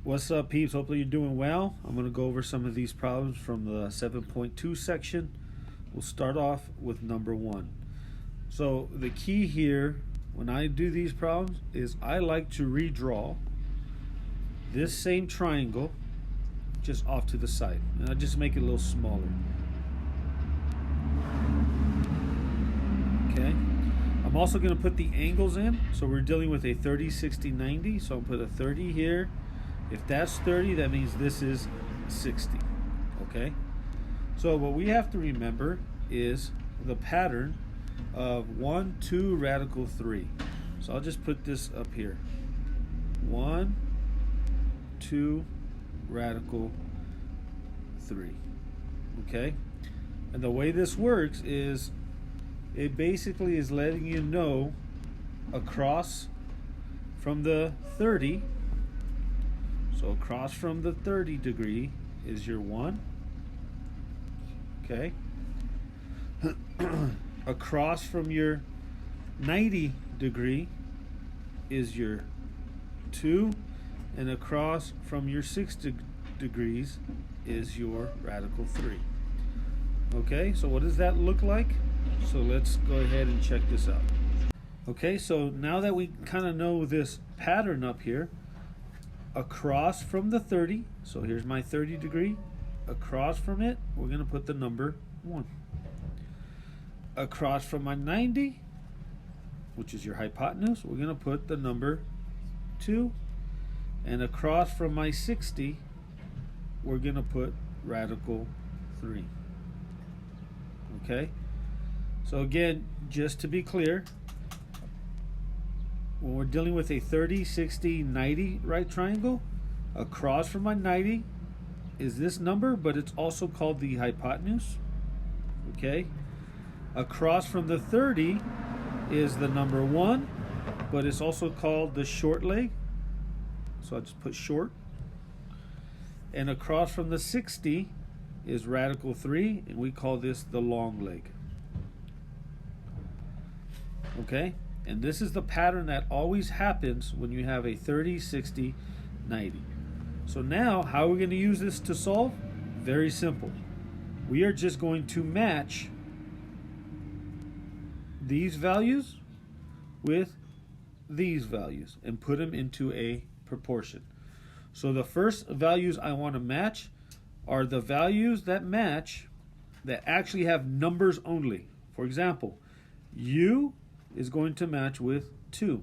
What's up, peeps? Hopefully you're doing well. I'm going to go over some of these problems from the 7.2 section. We'll start off with number 1. So the key here when I do these problems is I like to redraw this same triangle just off to the side. And I just make it a little smaller. Okay. I'm also going to put the angles in. So we're dealing with a 30, 60, 90. So I'll put a 30 here. If that's 30, that means this is 60, okay? So what we have to remember is the pattern of 1, 2, radical 3. So I'll just put this up here. 1, 2, radical 3, okay? And the way this works is it basically is letting you know across from the 30. So across from the 30 degree is your 1. Okay. Across from your 90 degree is your 2. And across from your 60 degrees is your radical 3. Okay, so what does that look like? So let's go ahead and check this out. Okay, so now that we kind of know this pattern up here, across from the 30, so here's my 30 degree, across from it, we're going to put the number 1. Across from my 90, which is your hypotenuse, we're going to put the number 2. And across from my 60, we're going to put radical 3. Okay? So again, just to be clear, when we're dealing with a 30, 60, 90 right triangle, across from my 90 is this number, but it's also called the hypotenuse. Okay? Across from the 30 is the number 1, but it's also called the short leg. So I'll just put short. And across from the 60 is radical 3, and we call this the long leg. Okay? And this is the pattern that always happens when you have a 30, 60, 90. So now, how are we going to use this to solve? Very simple. We are just going to match these values with these values and put them into a proportion. So the first values I want to match are the values that match that actually have numbers only. For example, U is going to match with 2.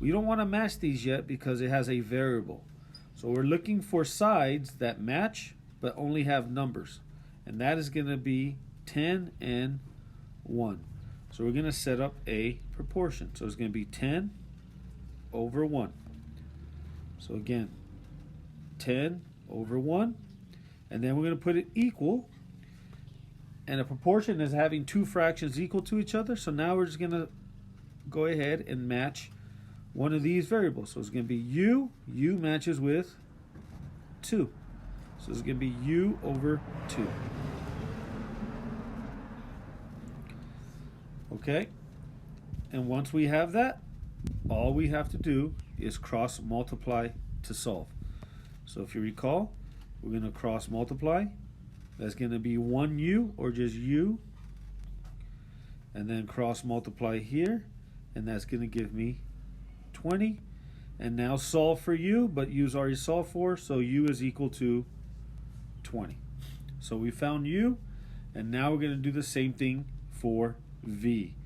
We don't want to match these yet because it has a variable. So we're looking for sides that match but only have numbers. And that is going to be 10 and 1. So we're going to set up a proportion. So it's going to be 10 over 1. So again, 10 over 1. And then we're going to put it equal. And a proportion is having two fractions equal to each other. So now we're just going to go ahead and match one of these variables. So it's going to be U. U matches with 2. So it's going to be U over 2. Okay? And once we have that, all we have to do is cross multiply to solve. So if you recall, we're going to cross multiply. That's going to be 1U, or just U. And then cross multiply here. And that's going to give me 20. And now solve for U, but U's already solved for, so U is equal to 20. So we found U, and now we're going to do the same thing for V.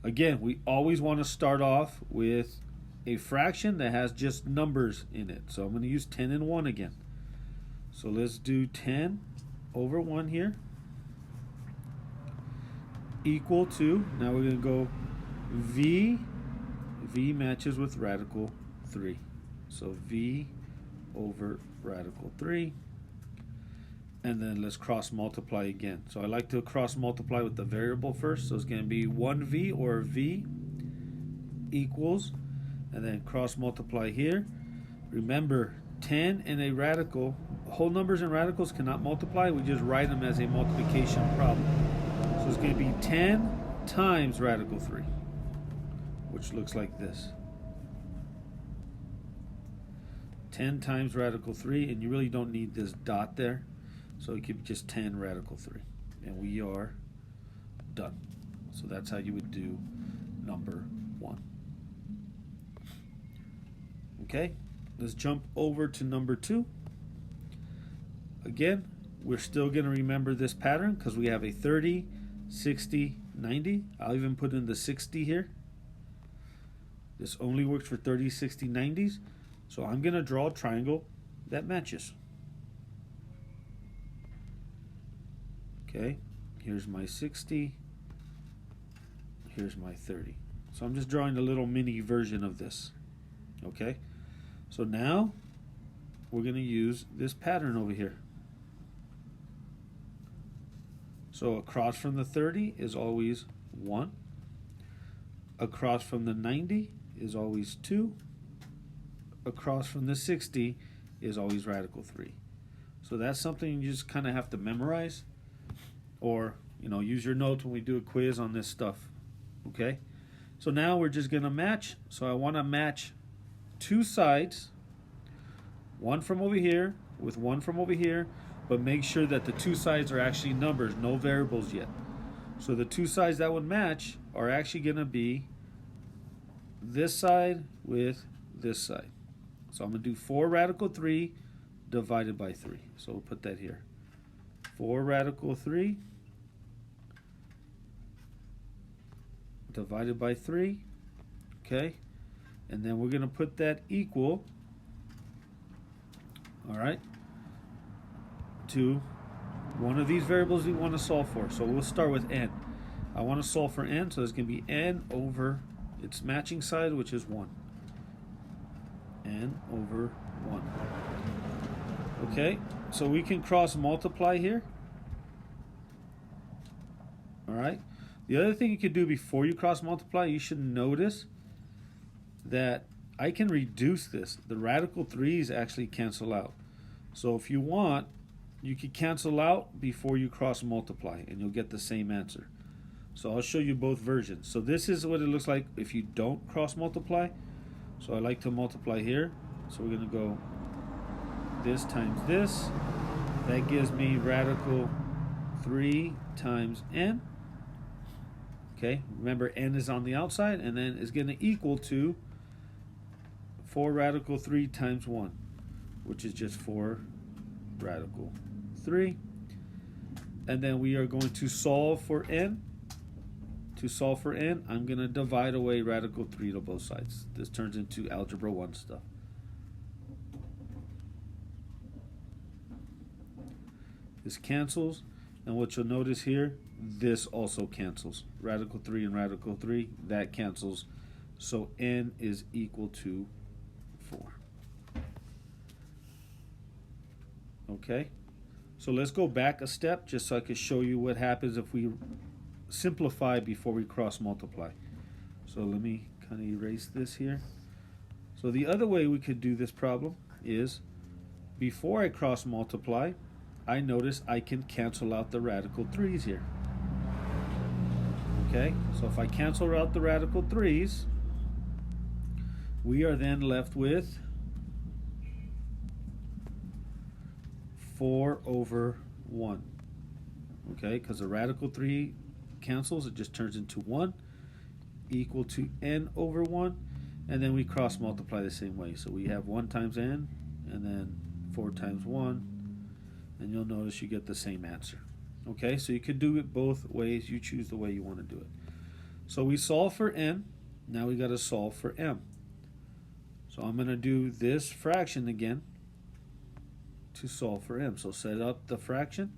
Again, we always want to start off with a fraction that has just numbers in it. So I'm going to use 10 and 1 again. So let's do 10 over 1 here, equal to, now we're going to go V. V matches with radical 3. So V over radical 3. And then let's cross multiply again. So I like to cross multiply with the variable first. So it's going to be 1V, or V equals, and then cross multiply here. Remember, 10 and a radical, whole numbers and radicals cannot multiply. We just write them as a multiplication problem. So it's going to be 10 times radical 3, which looks like this. 10 times radical 3, and you really don't need this dot there, so it could be just 10 radical 3. And we are done. So that's how you would do number 1. Okay, let's jump over to number 2. Again, we're still going to remember this pattern because we have a 30, 60, 90. I'll even put in the 60 here. This only works for 30, 60, 90s. So I'm going to draw a triangle that matches. Okay, here's my 60. Here's my 30. So I'm just drawing a little mini version of this. Okay, so now we're going to use this pattern over here. So across from the 30 is always 1. Across from the 90 is always 2. Across from the 60 is always radical 3. So that's something you just kind of have to memorize, or use your notes when we do a quiz on this stuff. Okay, so now we're just going to match. So I want to match 2 sides, one from over here with one from over here, but make sure that the 2 sides are actually numbers, no variables yet. So the 2 sides that would match are actually going to be this side with this side. So I'm going to do 4 radical 3 divided by 3. So we'll put that here. 4 radical 3 divided by 3. Okay, and then we're going to put that equal, all right, to one of these variables we want to solve for. So we'll start with n. I want to solve for n, so it's going to be n over its matching side, which is 1. N over 1. Okay, so we can cross multiply here. All right. The other thing you could do before you cross multiply, you should notice that I can reduce this. The radical 3's actually cancel out. So if you want, you could cancel out before you cross multiply, and you'll get the same answer. So I'll show you both versions. So this is what it looks like if you don't cross multiply. So I like to multiply here. So we're going to go this times this. That gives me radical 3 times n. Okay, remember n is on the outside, and then it's going to equal to 4 radical 3 times 1, which is just 4 radical 3. And then we are going to solve for n. To solve for n, I'm going to divide away radical 3 to both sides. This turns into algebra 1 stuff. This cancels, and what you'll notice here, this also cancels. Radical 3 and radical 3, that cancels. So n is equal to 4. Okay, so let's go back a step just so I can show you what happens if we simplify before we cross multiply. So let me kind of erase this here. So the other way we could do this problem is before I cross multiply, I notice I can cancel out the radical 3's here. Okay, so if I cancel out the radical 3's, we are then left with 4 over 1. Okay, because the radical 3 cancels, it just turns into 1, equal to n over 1, and then we cross multiply the same way. So we have 1 times n, and then 4 times 1, and you'll notice you get the same answer. Okay, so you could do it both ways. You choose the way you want to do it. So we solve for n. Now we got to solve for m. So I'm going to do this fraction again to solve for m. So set up the fraction.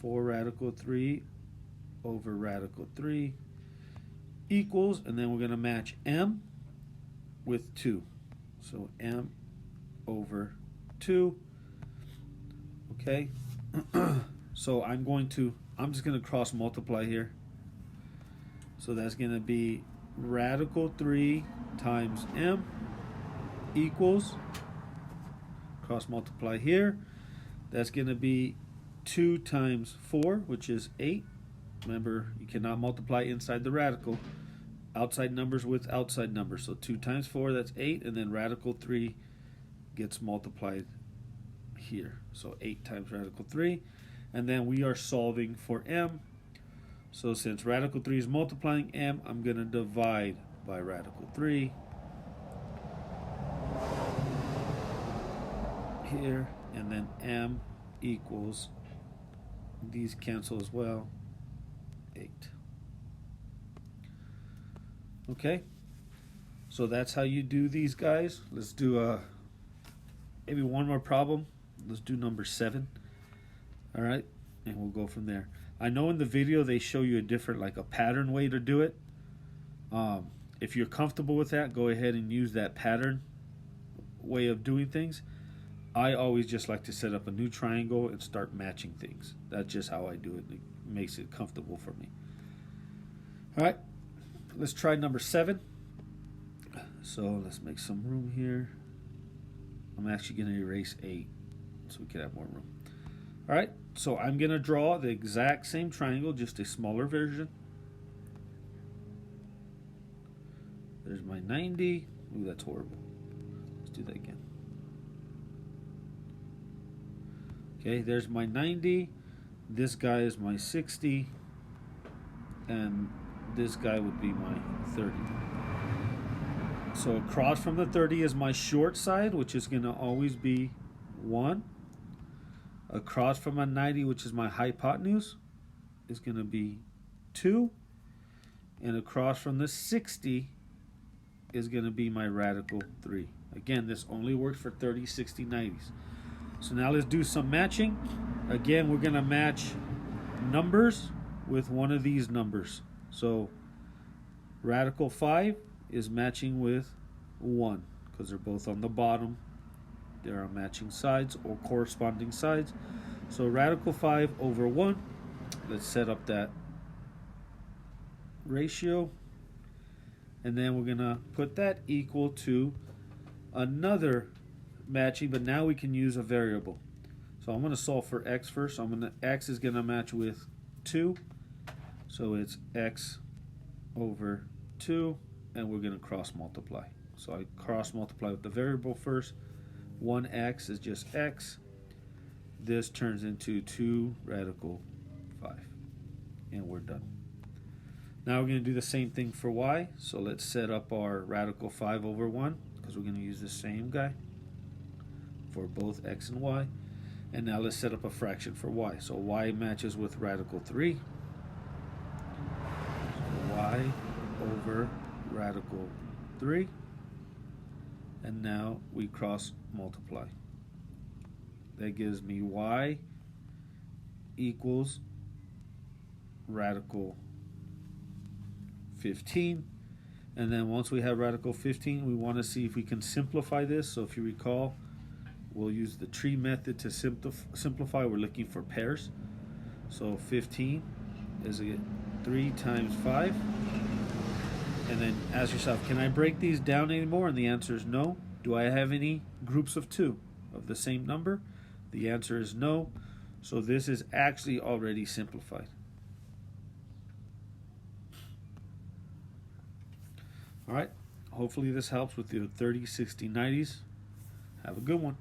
4 radical 3 over radical 3 equals, and then we're going to match m with 2. So m over 2. Okay. So I'm just going to cross multiply here. So that's going to be radical 3 times m equals, cross multiply here, that's going to be 2 times 4, which is 8. Remember, you cannot multiply inside the radical. Outside numbers with outside numbers. So 2 times 4, that's 8, and then radical 3 gets multiplied here. So 8 times radical 3. And then we are solving for m. So since radical 3 is multiplying m, I'm going to divide by radical 3 here, and then m equals, these cancel as well, 8. Okay, so that's how you do these guys. Let's do maybe one more problem. Let's do number 7. All right, and we'll go from there. I know in the video they show you a different, like a pattern way to do it. If you're comfortable with that, go ahead and use that pattern way of doing things. I always just like to set up a new triangle and start matching things. That's just how I do it. It makes it comfortable for me. All right, let's try number 7. So let's make some room here. I'm actually going to erase 8 so we can have more room. All right, so I'm going to draw the exact same triangle, just a smaller version. There's my 90. Ooh, that's horrible. Let's do that again. Okay, there's my 90. This guy is my 60. And this guy would be my 30. So across from the 30 is my short side, which is going to always be 1. Across from my 90, which is my hypotenuse, is going to be 2. And across from the 60 is going to be my radical 3. Again, this only works for 30, 60, 90s. So now let's do some matching. Again, we're going to match numbers with one of these numbers. So radical 5 is matching with 1 because they're both on the bottom. There are matching sides or corresponding sides. So radical 5 over 1. Let's set up that ratio. And then we're going to put that equal to another matching, but now we can use a variable. So I'm going to solve for x first. X is going to match with 2. So it's x over 2, and we're going to cross multiply. So I cross multiply with the variable first. 1x is just x. This turns into 2 radical 5. And we're done. Now we're going to do the same thing for y. So let's set up our radical 5 over 1 because we're going to use the same guy for both x and y. And now let's set up a fraction for y. So y matches with radical 3. So y over radical 3. And now we cross multiply. That gives me y equals radical 15. And then once we have radical 15, we want to see if we can simplify this. So if you recall, we'll use the tree method to simplify. We're looking for pairs. So 15 is 3 times 5. And then ask yourself, can I break these down anymore? And the answer is no. Do I have any groups of 2 of the same number? The answer is no. So this is actually already simplified. All right. Hopefully this helps with the 30, 60, 90s. Have a good one.